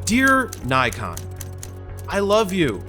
Dear Nikon, I love you.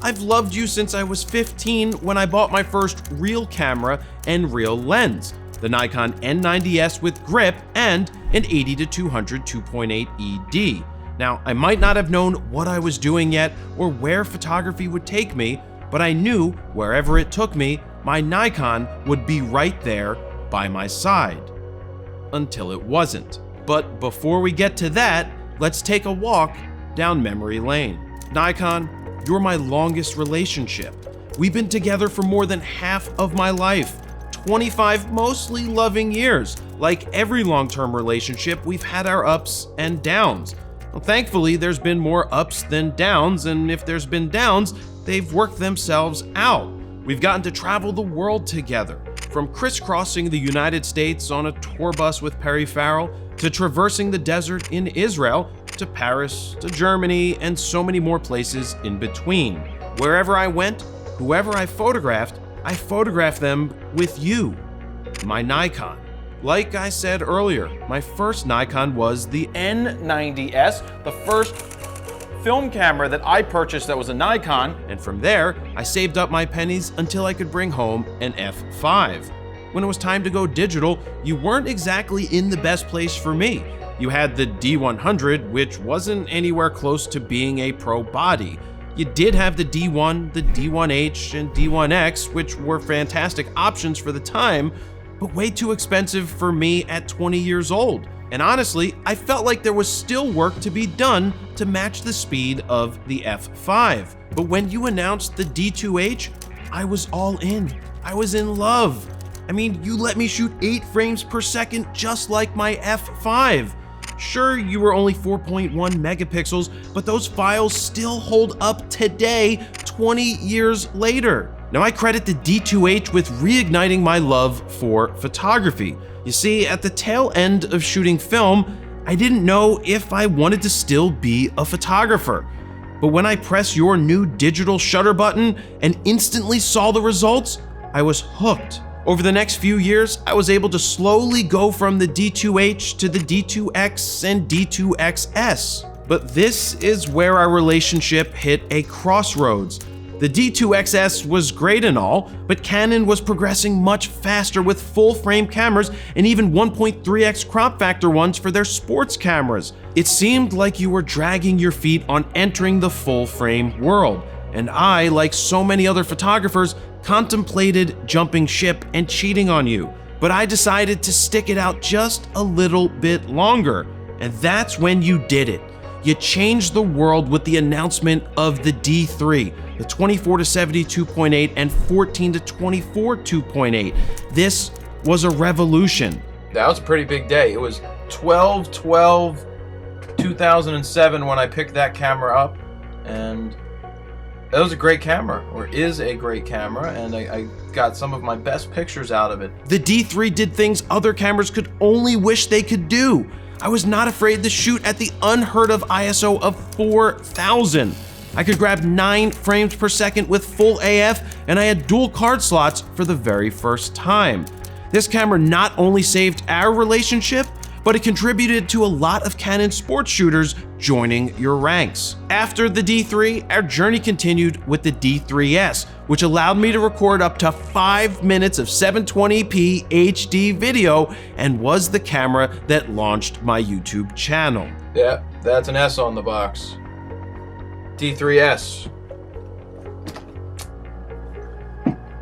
I've loved you since I was 15 when I bought my first real camera and real lens, the Nikon N90S with grip and an 80-200 2.8 ED. Now, I might not have known what I was doing yet or where photography would take me, but I knew wherever it took me, my Nikon would be right there by my side. Until it wasn't. But before we get to that, let's take a walk down memory lane. Nikon, you're my longest relationship. We've been together for more than half of my life, 25 mostly loving years. Like every long-term relationship, we've had our ups and downs. Well, thankfully, there's been more ups than downs, and if there's been downs, they've worked themselves out. We've gotten to travel the world together, from crisscrossing the United States on a tour bus with Perry Farrell, to traversing the desert in Israel, to Paris, to Germany, and so many more places in between. Wherever I went, whoever I photographed them with you, my Nikon. Like I said earlier, my first Nikon was the N90S, the first film camera that I purchased that was a Nikon, and from there, I saved up my pennies until I could bring home an F5. When it was time to go digital, you weren't exactly in the best place for me. You had the D100, which wasn't anywhere close to being a pro body. You did have the D1, the D1H, and D1X, which were fantastic options for the time, but way too expensive for me at 20 years old. And honestly, I felt like there was still work to be done to match the speed of the F5. But when you announced the D2H, I was all in. I was in love. I mean, you let me shoot 8 frames per second just like my F5. Sure, you were only 4.1 megapixels, but those files still hold up today, 20 years later. Now, I credit the D2H with reigniting my love for photography. You see, at the tail end of shooting film, I didn't know if I wanted to still be a photographer. But when I pressed your new digital shutter button and instantly saw the results, I was hooked. Over the next few years, I was able to slowly go from the D2H to the D2X and D2XS. But this is where our relationship hit a crossroads. The D2XS was great and all, but Canon was progressing much faster with full-frame cameras and even 1.3x crop factor ones for their sports cameras. It seemed like you were dragging your feet on entering the full-frame world, and I, like so many other photographers, contemplated jumping ship and cheating on you. But I decided to stick it out just a little bit longer, and that's when you did it. You changed the world with the announcement of the D3, the 24-70 2.8 and 14-24 2.8. This was a revolution. That was a pretty big day. It was 12/12/2007 when I picked that camera up, and that was a great camera, or is a great camera, and I got some of my best pictures out of it. The D3 did things other cameras could only wish they could do. I was not afraid to shoot at the unheard of ISO of 4,000. I could grab 9 frames per second with full AF, and I had dual card slots for the very first time. This camera not only saved our relationship, but it contributed to a lot of Canon sports shooters joining your ranks. After the D3, our journey continued with the D3S, which allowed me to record up to 5 minutes of 720p HD video and was the camera that launched my YouTube channel. Yeah, that's an S on the box. D3S.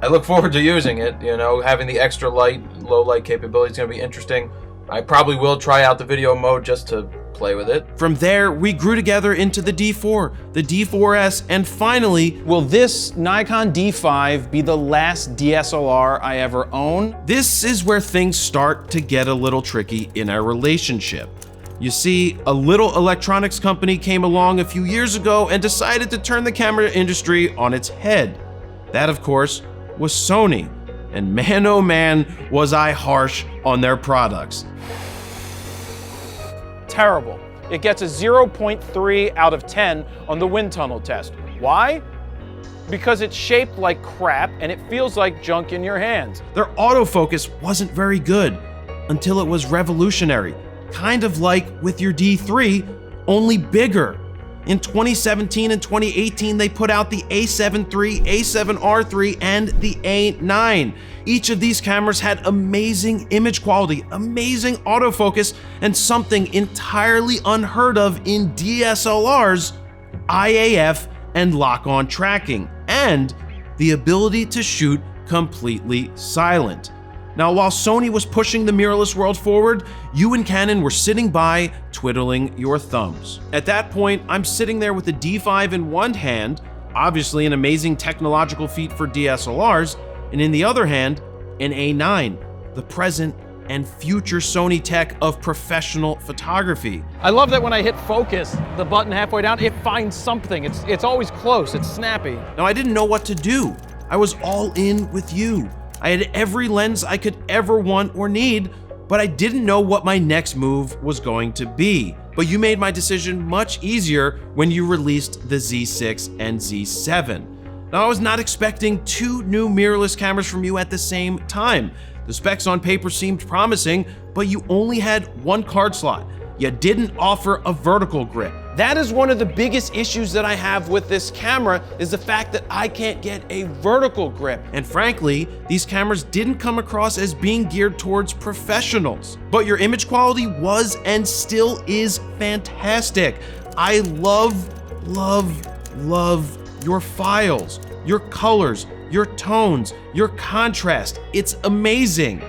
I look forward to using it, you know, having the extra light, low light capability is going to be interesting. I probably will try out the video mode just to play with it. From there, we grew together into the D4, the D4S, and finally, will this Nikon D5 be the last DSLR I ever own? This is where things start to get a little tricky in our relationship. You see, a little electronics company came along a few years ago and decided to turn the camera industry on its head. That, of course, was Sony. And man, oh man, was I harsh on their products. Terrible. It gets a 0.3 out of 10 on the wind tunnel test. Why? Because it's shaped like crap and it feels like junk in your hands. Their autofocus wasn't very good until it was revolutionary. Kind of like with your D3, only bigger. In 2017 and 2018, they put out the A7 III, A7R III, and the A9. Each of these cameras had amazing image quality, amazing autofocus, and something entirely unheard of in DSLRs, IAF and lock-on tracking, and the ability to shoot completely silent. Now, while Sony was pushing the mirrorless world forward, you and Canon were sitting by, twiddling your thumbs. At that point, I'm sitting there with a D5 in one hand, obviously an amazing technological feat for DSLRs, and in the other hand, an A9, the present and future Sony tech of professional photography. I love that when I hit focus, the button halfway down, it finds something. It's always close, it's snappy. Now, I didn't know what to do. I was all in with you. I had every lens I could ever want or need, but I didn't know what my next move was going to be. But you made my decision much easier when you released the Z6 and Z7. Now, I was not expecting two new mirrorless cameras from you at the same time. The specs on paper seemed promising, but you only had one card slot. You didn't offer a vertical grip. That is one of the biggest issues that I have with this camera, is the fact that I can't get a vertical grip. And frankly, these cameras didn't come across as being geared towards professionals. But your image quality was and still is fantastic. I love your files, your colors, your tones, your contrast. It's amazing.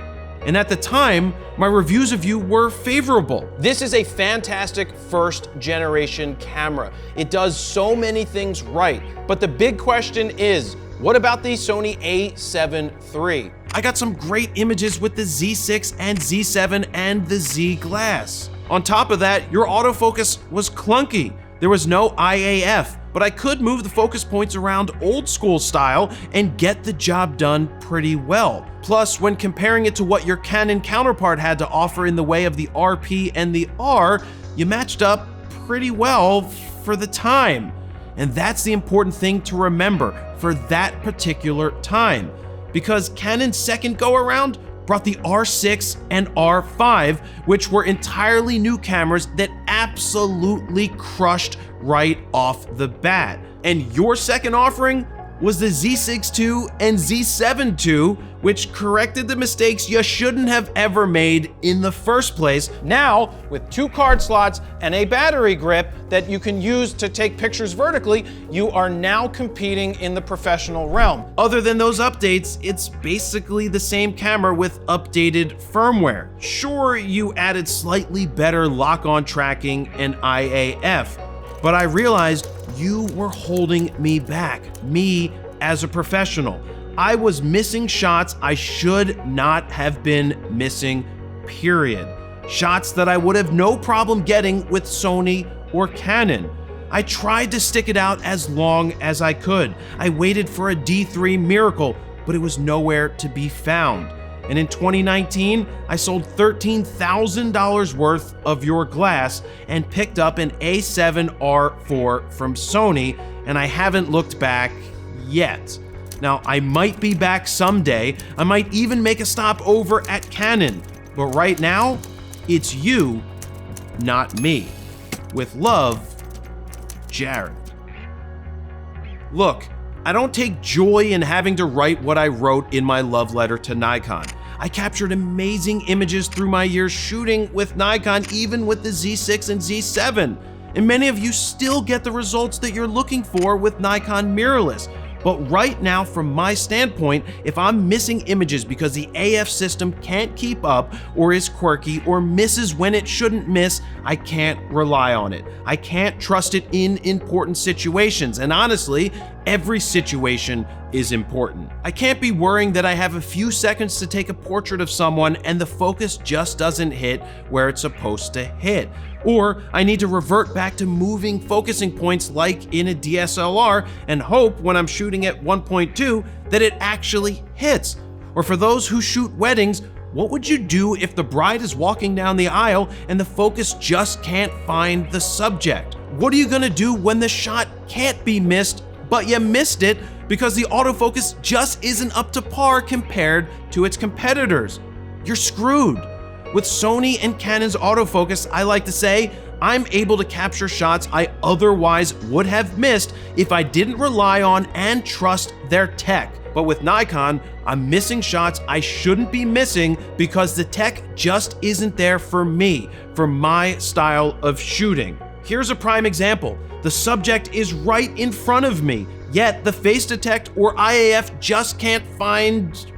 And at the time, my reviews of you were favorable. This is a fantastic first generation camera. It does so many things right. But the big question is, what about the Sony A7 III? I got some great images with the Z6 and Z7 and the Z glass. On top of that, your autofocus was clunky. There was no IAF, but I could move the focus points around old school style and get the job done pretty well. Plus, when comparing it to what your Canon counterpart had to offer in the way of the RP and the R, you matched up pretty well for the time. And that's the important thing to remember for that particular time, because Canon's second go around brought the R6 and R5, which were entirely new cameras that absolutely crushed right off the bat. And your second offering was the Z6 II and Z7 II, which corrected the mistakes you shouldn't have ever made in the first place. Now, with two card slots and a battery grip that you can use to take pictures vertically, you are now competing in the professional realm. Other than those updates, it's basically the same camera with updated firmware. Sure, you added slightly better lock-on tracking and IAF, but I realized you were holding me back, me as a professional. I was missing shots I should not have been missing, period. Shots that I would have no problem getting with Sony or Canon. I tried to stick it out as long as I could. I waited for a D3 miracle, but it was nowhere to be found. And in 2019, I sold $13,000 worth of your glass and picked up an A7R4 from Sony, and I haven't looked back yet. Now, I might be back someday. I might even make a stop over at Canon. But right now, it's you, not me. With love, Jared. Look, I don't take joy in having to write what I wrote in my love letter to Nikon. I captured amazing images through my years shooting with Nikon, even with the Z6 and Z7. And many of you still get the results that you're looking for with Nikon mirrorless. But right now, from my standpoint, if I'm missing images because the AF system can't keep up or is quirky or misses when it shouldn't miss, I can't rely on it. I can't trust it in important situations. And honestly, every situation is important. I can't be worrying that I have a few seconds to take a portrait of someone and the focus just doesn't hit where it's supposed to hit. Or I need to revert back to moving focusing points like in a DSLR and hope when I'm shooting at 1.2 that it actually hits. Or for those who shoot weddings, what would you do if the bride is walking down the aisle and the focus just can't find the subject? What are you gonna do when the shot can't be missed, but you missed it because the autofocus just isn't up to par compared to its competitors? You're screwed. With Sony and Canon's autofocus, I like to say, I'm able to capture shots I otherwise would have missed if I didn't rely on and trust their tech. But with Nikon, I'm missing shots I shouldn't be missing because the tech just isn't there for me, for my style of shooting. Here's a prime example. The subject is right in front of me, yet the face detect or IAF just can't find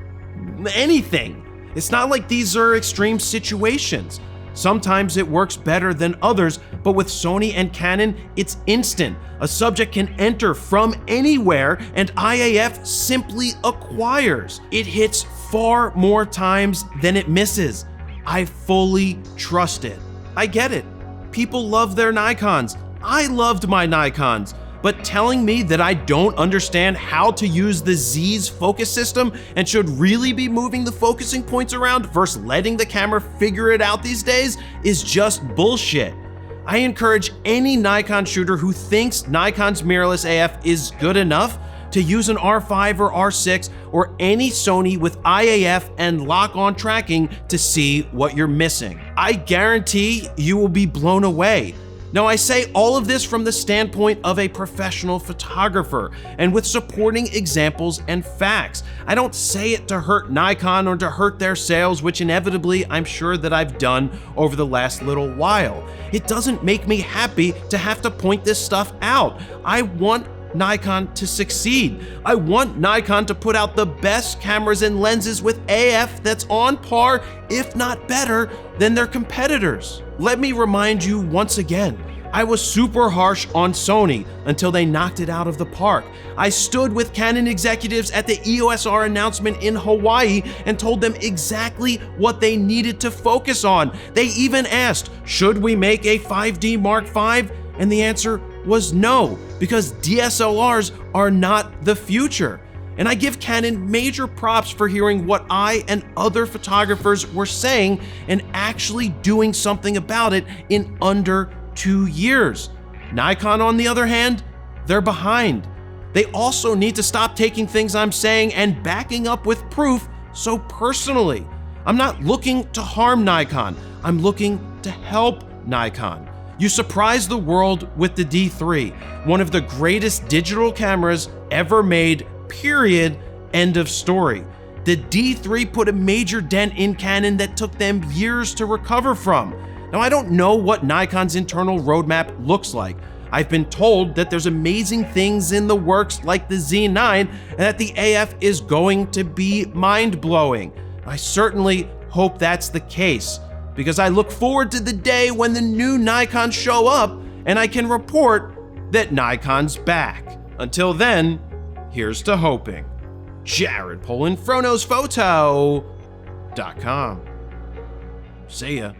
anything. It's not like these are extreme situations. Sometimes it works better than others, but with Sony and Canon, it's instant. A subject can enter from anywhere and IAF simply acquires. It hits far more times than it misses. I fully trust it. I get it. People love their Nikons. I loved my Nikons. But telling me that I don't understand how to use the Z's focus system and should really be moving the focusing points around versus letting the camera figure it out these days is just bullshit. I encourage any Nikon shooter who thinks Nikon's mirrorless AF is good enough to use an R5 or R6 or any Sony with IAF and lock-on tracking to see what you're missing. I guarantee you will be blown away. Now, I say all of this from the standpoint of a professional photographer and with supporting examples and facts. I don't say it to hurt Nikon or to hurt their sales, which inevitably I'm sure that I've done over the last little while. It doesn't make me happy to have to point this stuff out. I want Nikon to succeed. I want Nikon to put out the best cameras and lenses with AF that's on par, if not better, than their competitors. Let me remind you once again, I was super harsh on Sony until they knocked it out of the park. I stood with Canon executives at the EOSR announcement in Hawaii and told them exactly what they needed to focus on. They even asked, should we make a 5D Mark V? And the answer was no, because DSLRs are not the future. And I give Canon major props for hearing what I and other photographers were saying and actually doing something about it in under 2 years. Nikon, on the other hand, they're behind. They also need to stop taking things I'm saying and backing up with proof so personally. I'm not looking to harm Nikon. I'm looking to help Nikon. You surprised the world with the D3, one of the greatest digital cameras ever made, period, end of story. The D3 put a major dent in Canon that took them years to recover from. Now, I don't know what Nikon's internal roadmap looks like. I've been told that there's amazing things in the works like the Z9 and that the AF is going to be mind-blowing. I certainly hope that's the case, because I look forward to the day when the new Nikons show up and I can report that Nikon's back. Until then, here's to hoping. JaredPolin, FroKnowsPhoto.com. See ya.